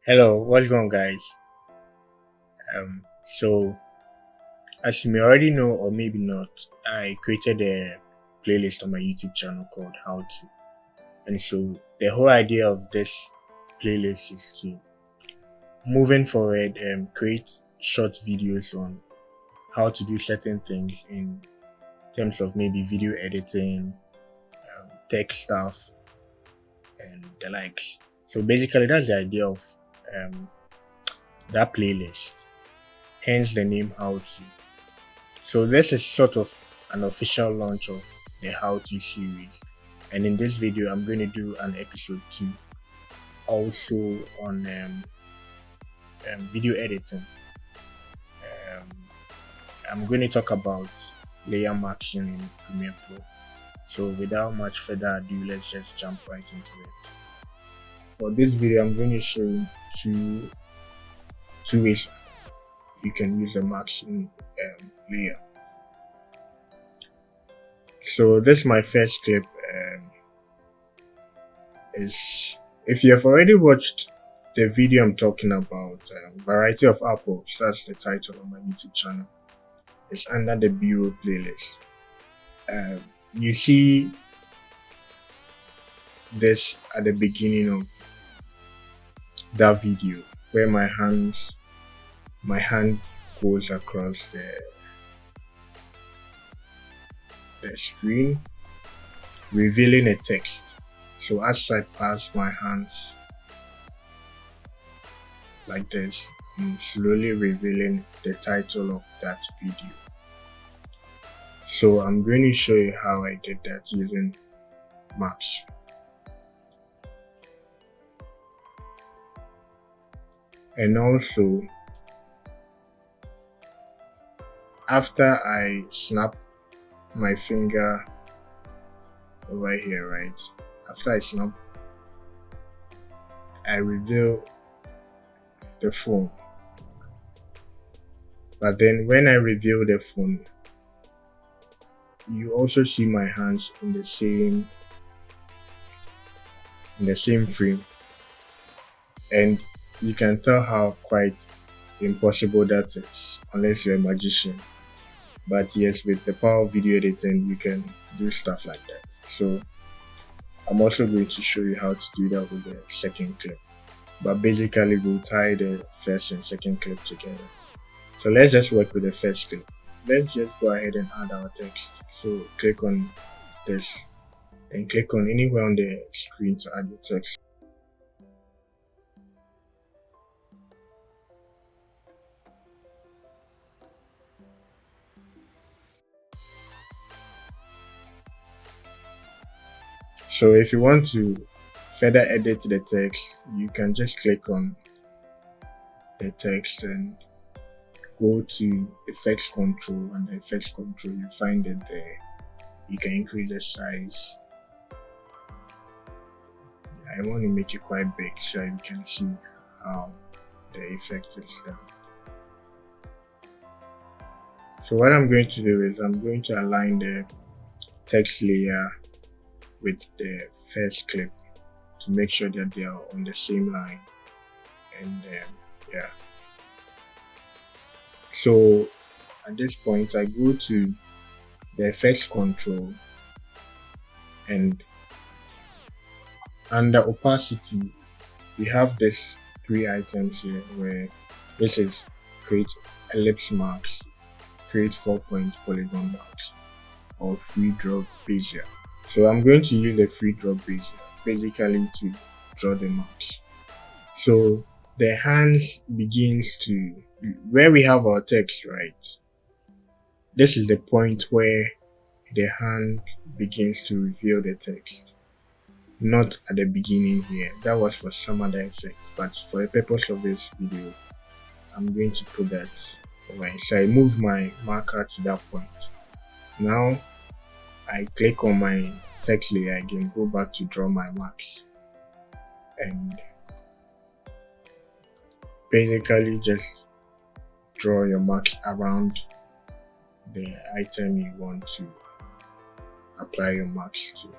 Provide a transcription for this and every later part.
Hello, what's going on, guys? So as you may already know, or maybe not, I created a playlist on my YouTube channel called How To. And so the whole idea of this playlist is to, moving forward, create short videos on how to do certain things in terms of maybe video editing, tech stuff, and the likes. So basically, that's the idea of um, that playlist. Hence the name How To. So this is sort of an official launch of the How To series, and in this video I'm going to do an episode 2 also on video editing. Um, I'm going to talk about layer maxing in Premiere Pro. So without much further ado, let's just jump right into it. For this video I'm going to show you two ways you can use the maxing layer. So this is my first clip. Is if you have already watched the video I'm talking about, variety of apples, that's the title of my YouTube channel. It's under the B-roll playlist. You see this at the beginning of that video where my hand goes across the screen, revealing a text. So as I pass my hands like this, I'm slowly revealing the title of that video. So I'm going to show you how I did that using maps. And also, after I snap my finger over here, right? After I snap, I reveal the phone. But then when I reveal the phone, you also see my hands in the same frame. And you can tell how quite impossible that is unless you're a magician. But yes, with the power of video editing, you can do stuff like that. So I'm also going to show you how to do that with the second clip. But basically, we'll tie the first and second clip together. So let's just work with the first clip. Let's just go ahead and add our text. So click on this and click on anywhere on the screen to add the text. So if you want to further edit the text, you can just click on the text and go to effects control, and the effects control, you find it there. You can increase the size. I want to make it quite big so you can see how the effect is done. So what I'm going to do is I'm going to align the text layer with the first clip to make sure that they are on the same line. And yeah. So at this point, I go to the effects control, and under opacity, we have this 3 items here where this is create ellipse marks, create 4-point polygon marks, or free draw bezier. So I'm going to use the free draw bezier basically to draw the marks. So the hands begins to, where we have our text, right? This is the point where the hand begins to reveal the text. Not at the beginning here. That was for some other effect, but for the purpose of this video, I'm going to put that away. So I move my marker to that point. Now I click on my text layer again, go back to draw my marks, and basically just draw your marks around the item you want to apply your marks to.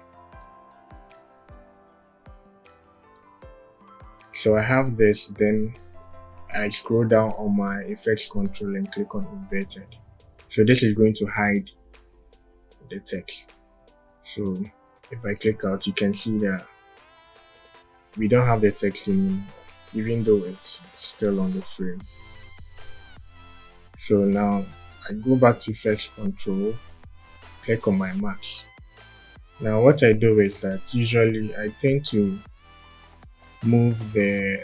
So I have this, then I scroll down on my effects control and click on inverted. So this is going to hide the text. So if I click out, you can see that we don't have the text anymore, even though it's still on the frame. So now I go back to effects control, click on my mask. Now what I do is that usually I tend to move this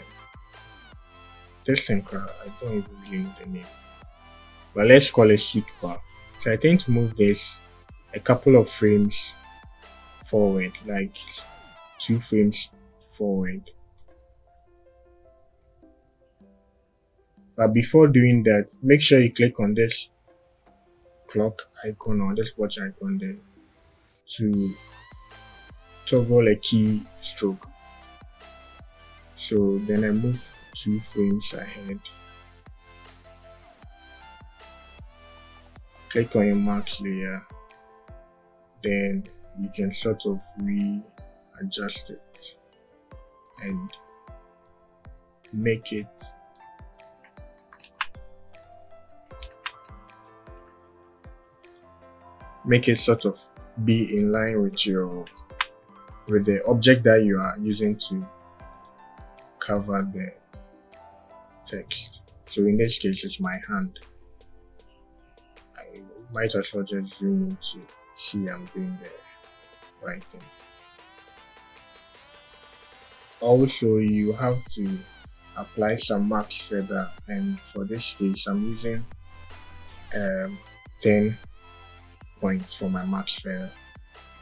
thing, I don't even really know the name, but let's call it seek bar. So I tend to move this a couple of frames forward, like 2 frames forward. But before doing that, make sure you click on this clock icon or this watch icon there to toggle a key stroke. So then I move 2 frames ahead. Click on your max layer, then you can sort of readjust it and make it sort of be in line with the object that you are using to cover the text. So in this case, it's my hand. I might as well just zoom in to see I'm doing the right thing. Also, you have to apply some max feather, and for this case, I'm using 10 points for my max feather.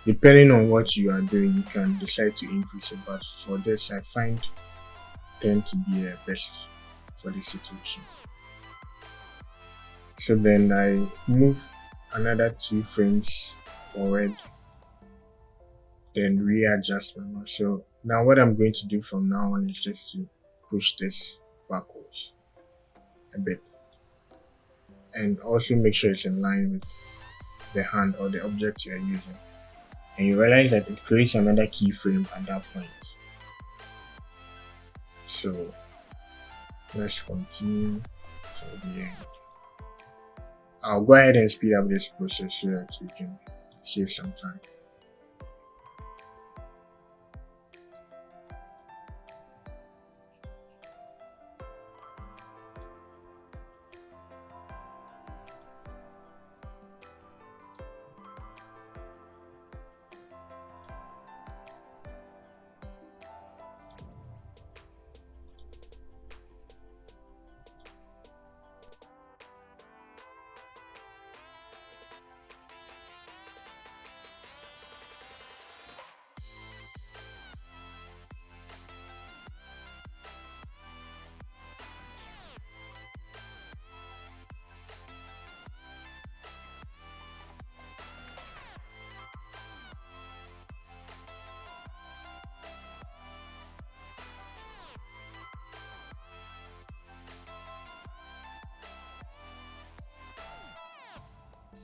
Depending on what you are doing, you can decide to increase it, but for this, I find 10 to be the best for this situation. So then I move another 2 frames forward, then readjust my mouse. So now what I'm going to do from now on is just to push this backwards a bit, and also make sure it's in line with the hand or the object you are using. And you realize that it creates another keyframe at that point. So let's continue to the end. I'll go ahead and speed up this process so that we can save some time.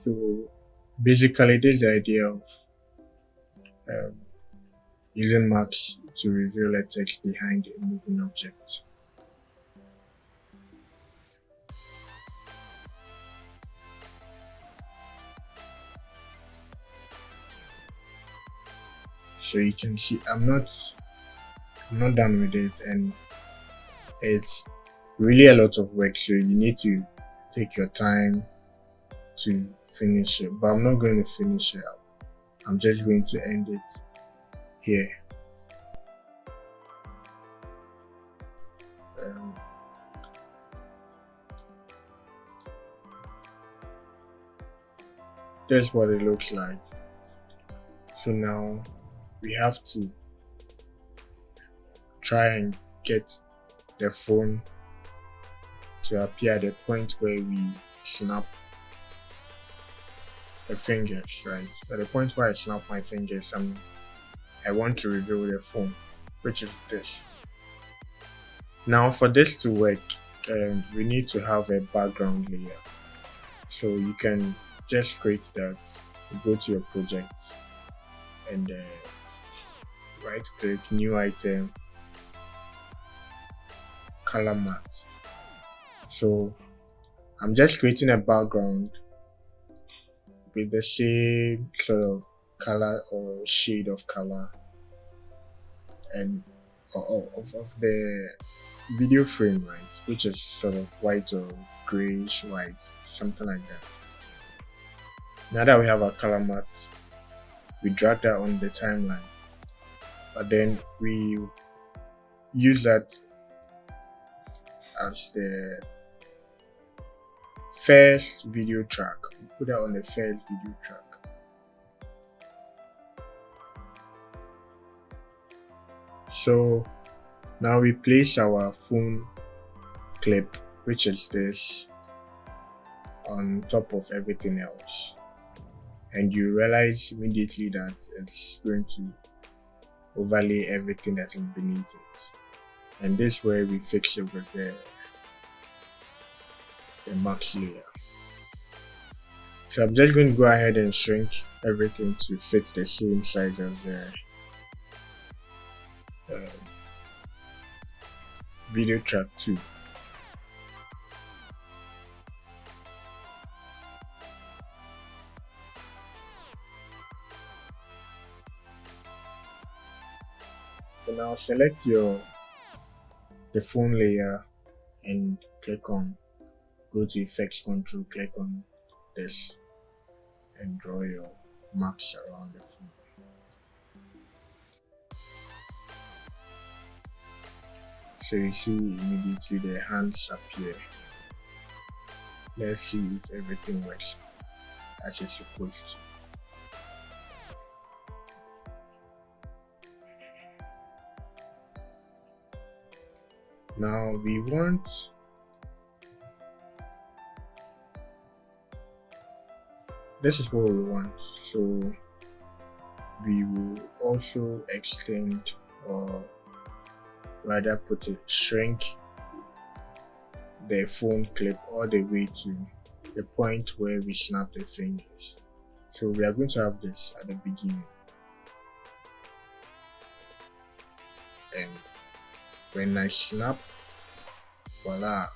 So basically, this is the idea of um, using maps to reveal a text behind a moving object. So you can see I'm not done with it, and it's really a lot of work, so you need to take your time to finish it, but I'm not going to finish it. I'm just going to end it here. That's what it looks like. So now we have to try and get the phone to appear at the point where we snap the fingers, right? At the point where I snap my fingers, I want to reveal the phone, which is this. Now for this to work, we need to have a background layer. So you can just create that. You go to your project and right click, new item, color matte. So I'm just creating a background with the same sort of color or shade of color and of the video frame, right, which is sort of white or grayish white, something like that. Now that we have our color matte, we drag that on the timeline, but then we use that as the first video track. We put that on the first video track. So now we place our phone clip, which is this, on top of everything else, and you realize immediately that it's going to overlay everything that's beneath it. And this way we fix it with the max layer. So I'm just going to go ahead and shrink everything to fit the same size as the video track 2. So now select the phone layer and click on, go to effects control, click on this and draw your marks around the phone. So you see immediately the hands appear. Let's see if everything works as it's supposed to. Now we want this is what we want, so we will also extend, or rather shrink the phone clip all the way to the point where we snap the fingers. So we are going to have this at the beginning, and when I snap, voila,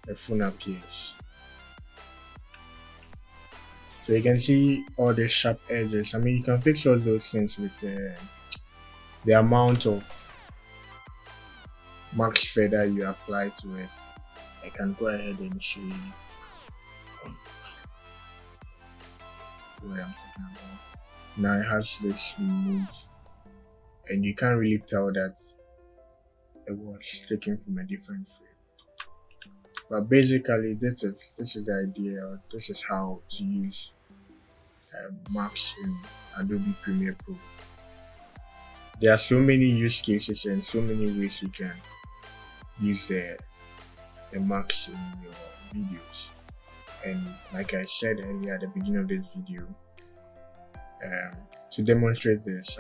the phone appears. So you can see all the sharp edges. I mean, you can fix all those things with the amount of max feather you apply to it. I can go ahead and show you what I'm talking about. Now it has this smooth, and you can't really tell that it was taken from a different frame. But basically, this is the idea, or this is how to use max in Adobe Premiere Pro. There are so many use cases and so many ways you can use the max in your videos. And like I said earlier at the beginning of this video, to demonstrate this,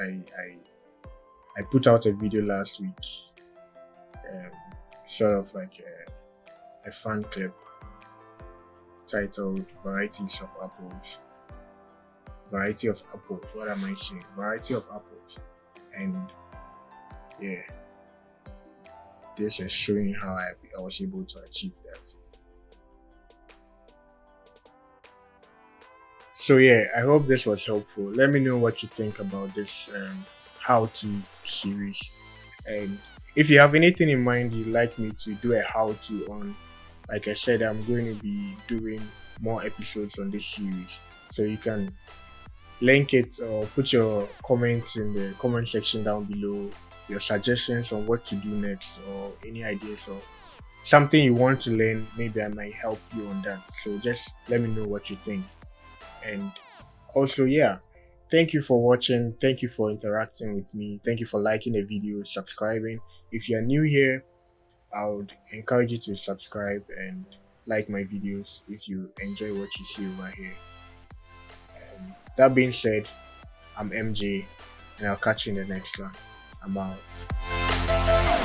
I put out a video last week, sort of like a fan clip titled Variety of Apples. What am I saying? Variety of apples. And yeah, this is showing how I was able to achieve that. So yeah, I hope this was helpful. Let me know what you think about this how-to series, and if you have anything in mind you'd like me to do a how-to on, like I said, I'm going to be doing more episodes on this series, so you can link it or put your comments in the comment section down below, your suggestions on what to do next, or any ideas or something you want to learn. Maybe I might help you on that, so just let me know what you think. And also, yeah, thank you for watching, thank you for interacting with me, thank you for liking the video, subscribing. If you're new here, I would encourage you to subscribe and like my videos if you enjoy what you see over here. That being said, I'm MJ, and I'll catch you in the next one. I'm out.